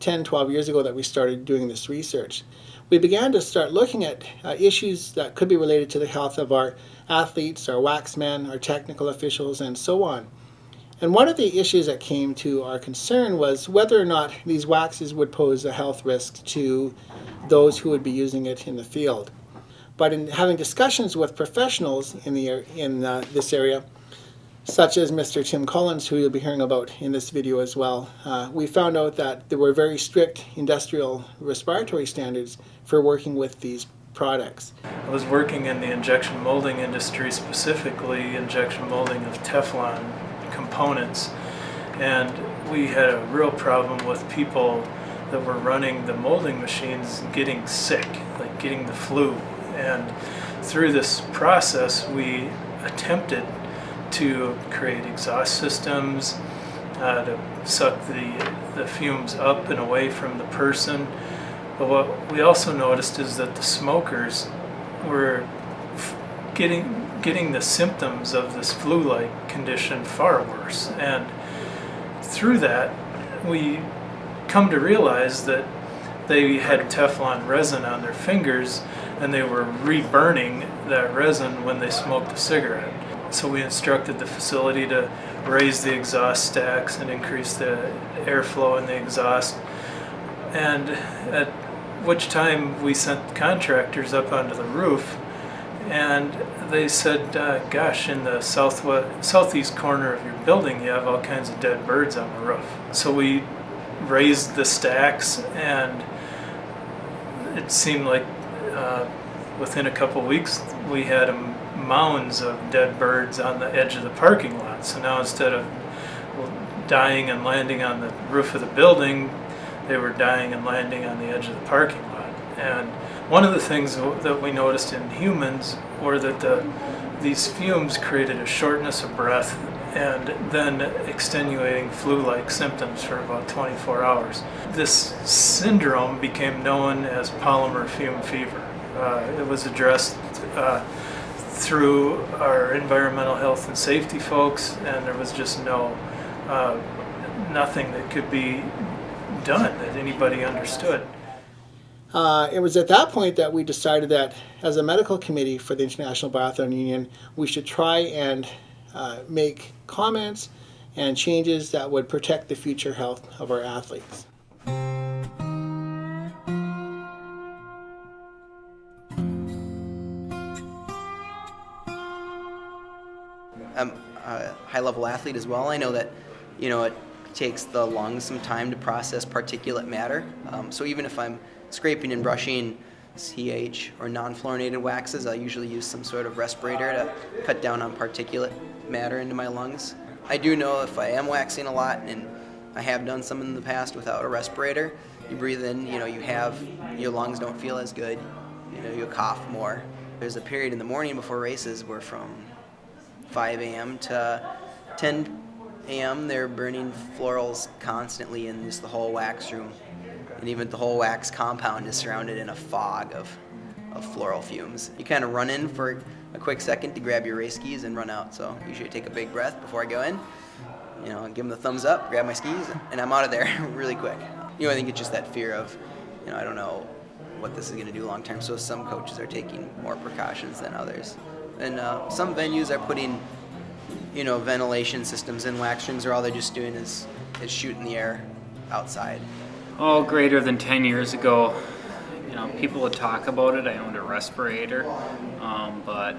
10, 12 years ago that we started doing this research. We began to start looking at issues that could be related to the health of our athletes, our waxmen, our technical officials, and so on. And one of the issues that came to our concern was whether or not these waxes would pose a health risk to those who would be using it in the field. But in having discussions with professionals in this area, such as Mr. Tim Collins, who you'll be hearing about in this video as well, we found out that there were very strict industrial respiratory standards for working with these products. I was working in the injection molding industry, specifically injection molding of Teflon components, and we had a real problem with people that were running the molding machines getting sick, like getting the flu. And through this process we attempted to create exhaust systems to suck the fumes up and away from the person. But what we also noticed is that the smokers were getting the symptoms of this flu-like condition far worse. And through that, we come to realize that they had Teflon resin on their fingers and they were re-burning that resin when they smoked a cigarette. So we instructed the facility to raise the exhaust stacks and increase the airflow in the exhaust. And at which time we sent contractors up onto the roof, and they said, gosh, in the southeast corner of your building you have all kinds of dead birds on the roof. So we raised the stacks, and it seemed like within a couple weeks we had mounds of dead birds on the edge of the parking lot. So now instead of dying and landing on the roof of the building, they were dying and landing on the edge of the parking lot. And one of the things that we noticed in humans were that these fumes created a shortness of breath and then extenuating flu-like symptoms for about 24 hours. This syndrome became known as Polymer Fume Fever. It was addressed through our environmental health and safety folks, and there was just nothing that could be done that anybody understood. It was at that point that we decided that as a medical committee for the International Biathlon Union, we should try and make comments and changes that would protect the future health of our athletes. I'm a high-level athlete as well. I know that, it takes the lungs some time to process particulate matter. So even if I'm scraping and brushing CH or non-fluorinated waxes, I'll usually use some sort of respirator to cut down on particulate matter into my lungs. I do know if I am waxing a lot, and I have done some in the past without a respirator, you breathe in, your lungs don't feel as good, you cough more. There's a period in the morning before races where from 5 a.m. to 10 a.m. they're burning florals constantly in just the whole wax room. And even the whole wax compound is surrounded in a fog of floral fumes. You kind of run in for a quick second to grab your race skis and run out. So usually I take a big breath before I go in, give them the thumbs up, grab my skis, and I'm out of there really quick. I think it's just that fear of, I don't know what this is going to do long term. So some coaches are taking more precautions than others. And some venues are putting, ventilation systems in wax rooms, or all they're just doing is shooting the air outside. Greater than 10 years ago, people would talk about it. I owned a respirator, but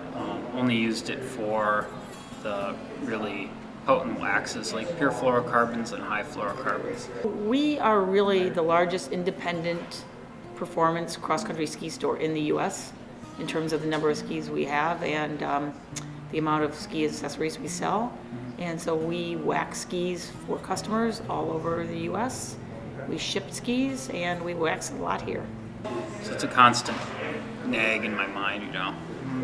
only used it for the really potent waxes like pure fluorocarbons and high fluorocarbons. We are really the largest independent performance cross-country ski store in the U.S. in terms of the number of skis we have and the amount of ski accessories we sell. And so we wax skis for customers all over the U.S. We ship skis and we wax a lot here. So it's a constant nag in my mind,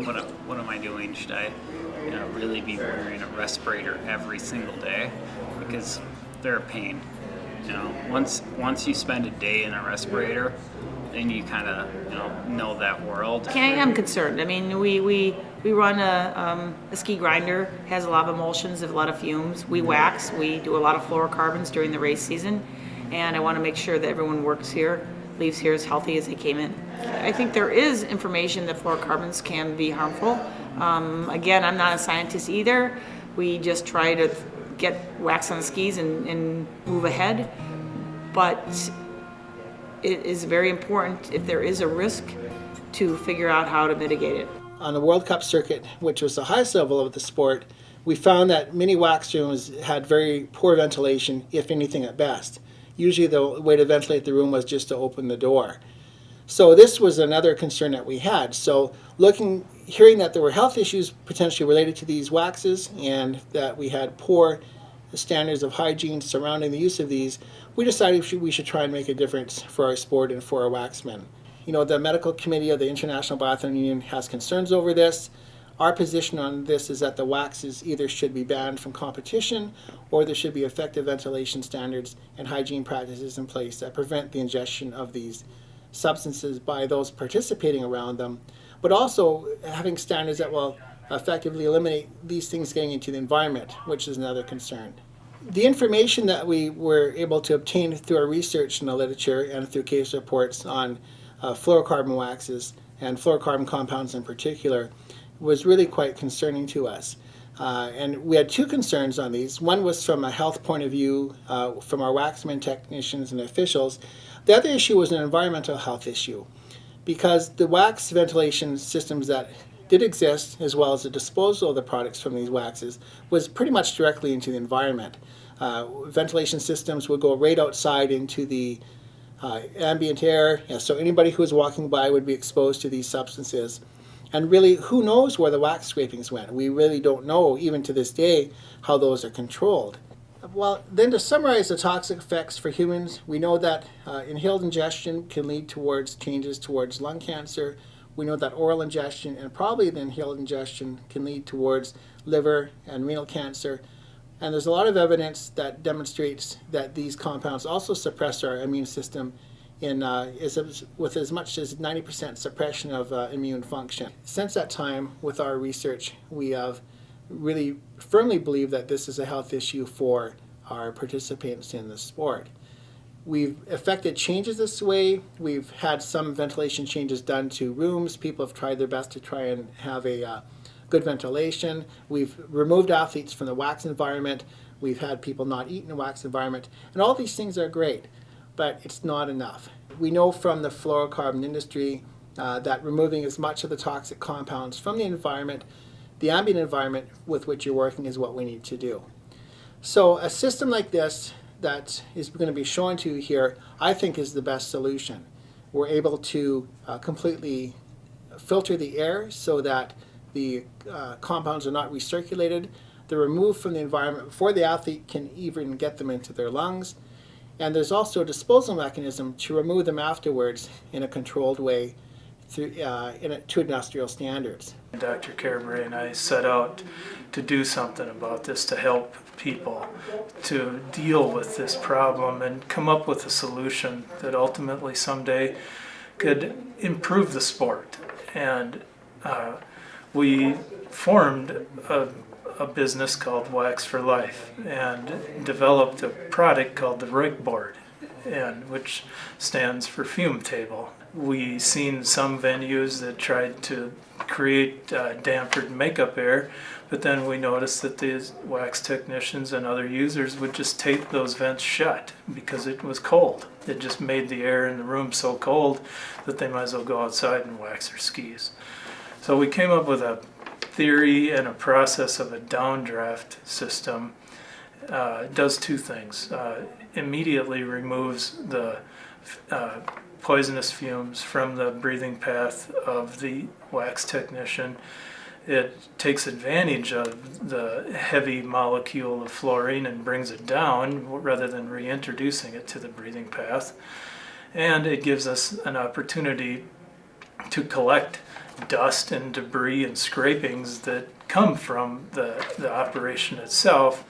what am I doing? Should I really be wearing a respirator every single day? Because they're a pain. Once you spend a day in a respirator, then you kind of know that world. I am concerned. I mean, we run a ski grinder, has a lot of emulsions, a lot of fumes. We wax, we do a lot of fluorocarbons during the race season. and I want to make sure that everyone works here, leaves here as healthy as they came in. I think there is information that fluorocarbons can be harmful. Again, I'm not a scientist either. We just try to get wax on the skis and move ahead. But it is very important, if there is a risk, to figure out how to mitigate it. On the World Cup circuit, which was the highest level of the sport, we found that many wax rooms had very poor ventilation, if anything at best. Usually the way to ventilate the room was just to open the door. So this was another concern that we had. So hearing that there were health issues potentially related to these waxes and that we had poor standards of hygiene surrounding the use of these, we decided we should try and make a difference for our sport and for our waxmen. You know, the medical committee of the International Biathlon Union has concerns over this. Our position on this is that the waxes either should be banned from competition or there should be effective ventilation standards and hygiene practices in place that prevent the ingestion of these substances by those participating around them, but also having standards that will effectively eliminate these things getting into the environment, which is another concern. The information that we were able to obtain through our research in the literature and through case reports on fluorocarbon waxes and fluorocarbon compounds in particular was really quite concerning to us. And we had two concerns on these. One was from a health point of view from our waxman technicians and officials. The other issue was an environmental health issue, because the wax ventilation systems that did exist, as well as the disposal of the products from these waxes, was pretty much directly into the environment. Ventilation systems would go right outside into the ambient air, so anybody who was walking by would be exposed to these substances. And really, who knows where the wax scrapings went? We really don't know, even to this day, how those are controlled. Well, then to summarize the toxic effects for humans, we know that inhaled ingestion can lead towards changes towards lung cancer. We know that oral ingestion and probably the inhaled ingestion can lead towards liver and renal cancer. And there's a lot of evidence that demonstrates that these compounds also suppress our immune system with as much as 90% suppression of immune function. Since that time, with our research, we have really firmly believe that this is a health issue for our participants in the sport. We've effected changes this way. We've had some ventilation changes done to rooms. People have tried their best to try and have a good ventilation. We've removed athletes from the wax environment. We've had people not eat in the wax environment. And all these things are great, but it's not enough. We know from the fluorocarbon industry that removing as much of the toxic compounds from the environment, the ambient environment with which you're working, is what we need to do. So a system like this that is going to be shown to you here, I think is the best solution. We're able to completely filter the air so that the compounds are not recirculated. They're removed from the environment before the athlete can even get them into their lungs. And there's also a disposal mechanism to remove them afterwards in a controlled way to industrial standards. Dr. Carberry and I set out to do something about this, to help people to deal with this problem and come up with a solution that ultimately someday could improve the sport. And we formed a business called Wax for Life and developed a product called the ROYKBORD, which stands for fume table. We seen some venues that tried to create dampened makeup air, but then we noticed that these wax technicians and other users would just tape those vents shut because it was cold. It just made the air in the room so cold that they might as well go outside and wax their skis. So we came up with a theory and a process of a downdraft system. It does two things. Immediately removes the poisonous fumes from the breathing path of the wax technician. It takes advantage of the heavy molecule of fluorine and brings it down rather than reintroducing it to the breathing path. And it gives us an opportunity to collect dust and debris and scrapings that come from the operation itself.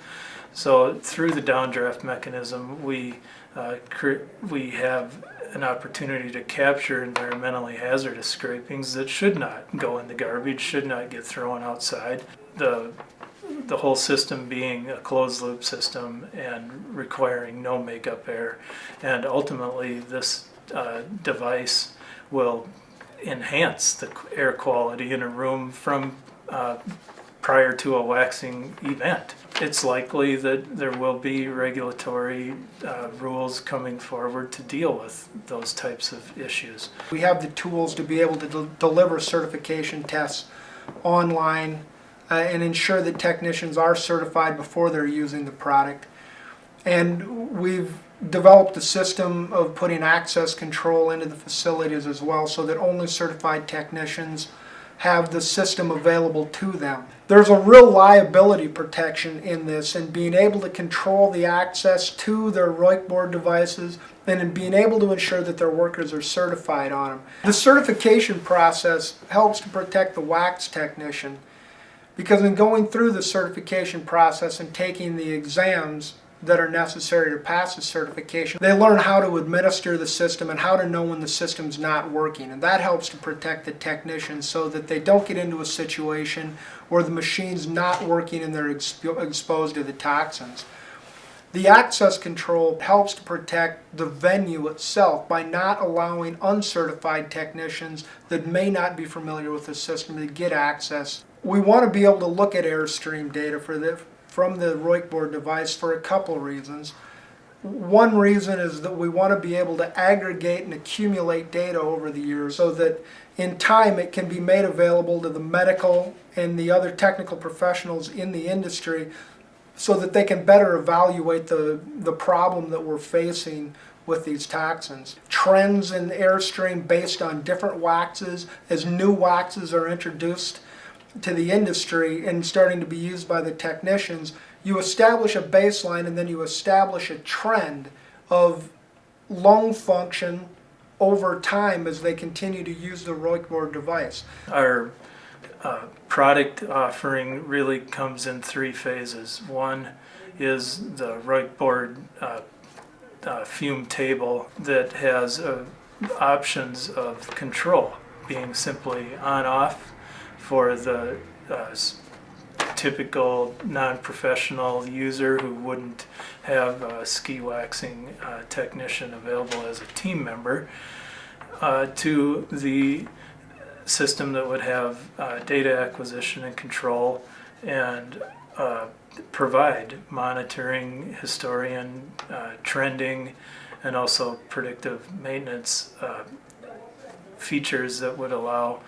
So through the downdraft mechanism, we have an opportunity to capture environmentally hazardous scrapings that should not go in the garbage, should not get thrown outside. The the whole system being a closed loop system and requiring no makeup air. And ultimately this device will enhance the air quality in a room from prior to a waxing event. It's likely that there will be regulatory rules coming forward to deal with those types of issues. We have the tools to be able to deliver certification tests online and ensure that technicians are certified before they're using the product. And we've developed a system of putting access control into the facilities as well, so that only certified technicians have the system available to them. There's a real liability protection in this, and being able to control the access to their ROYKBORD devices and in being able to ensure that their workers are certified on them. The certification process helps to protect the wax technician, because in going through the certification process and taking the exams that are necessary to pass the certification, they learn how to administer the system and how to know when the system's not working. And that helps to protect the technicians so that they don't get into a situation where the machine's not working and they're exposed to the toxins. The access control helps to protect the venue itself by not allowing uncertified technicians that may not be familiar with the system to get access. We want to be able to look at airstream data from the ROYKBORD device for a couple reasons. One reason is that we want to be able to aggregate and accumulate data over the years so that in time it can be made available to the medical and the other technical professionals in the industry so that they can better evaluate the problem that we're facing with these toxins. Trends in airstream based on different waxes, as new waxes are introduced to the industry and starting to be used by the technicians, you establish a baseline and then you establish a trend of lung function over time as they continue to use the ROYKBORD device. Our product offering really comes in three phases. One is the ROYKBORD fume table that has options of control, being simply on-off for the typical non-professional user who wouldn't have a ski waxing technician available as a team member, to the system that would have data acquisition and control and provide monitoring, historian, trending, and also predictive maintenance features that would allow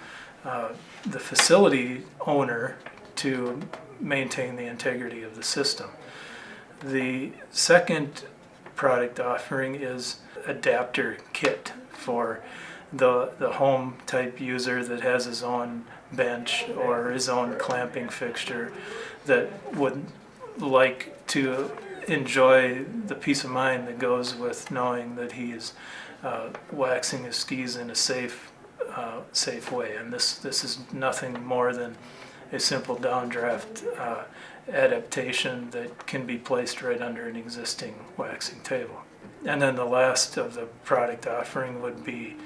the facility owner to maintain the integrity of the system. The second product offering is adapter kit for the home type user that has his own bench or his own clamping fixture that would like to enjoy the peace of mind that goes with knowing that he is waxing his skis in a safe way. And this is nothing more than a simple downdraft adaptation that can be placed right under an existing waxing table. And then the last of the product offering would be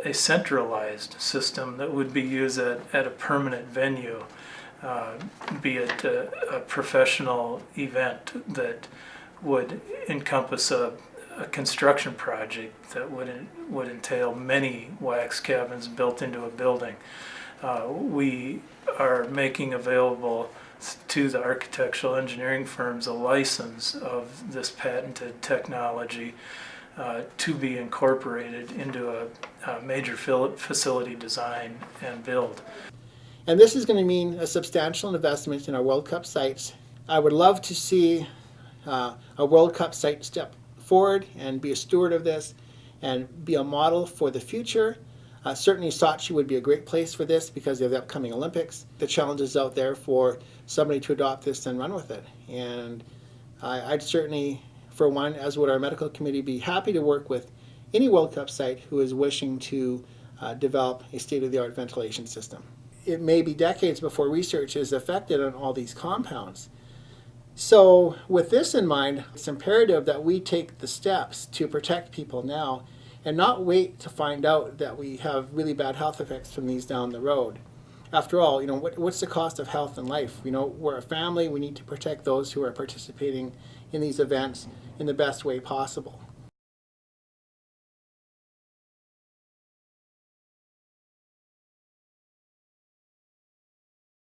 a centralized system that would be used at a permanent venue, be it a professional event that would encompass a construction project that would entail many wax cabins built into a building. We are making available to the architectural engineering firms a license of this patented technology to be incorporated into a major facility design and build. And this is going to mean a substantial investment in our World Cup sites. I would love to see a World Cup site step forward and be a steward of this and be a model for the future. Certainly Sochi would be a great place for this because of the upcoming Olympics. The challenge is out there for somebody to adopt this and run with it. And I'd certainly, for one, as would our medical committee, be happy to work with any World Cup site who is wishing to develop a state-of-the-art ventilation system. It may be decades before research is effected on all these compounds. So with this in mind, it's imperative that we take the steps to protect people now and not wait to find out that we have really bad health effects from these down the road. after all, what's the cost of health and life? We're a family. We need to protect those who are participating in these events in the best way possible.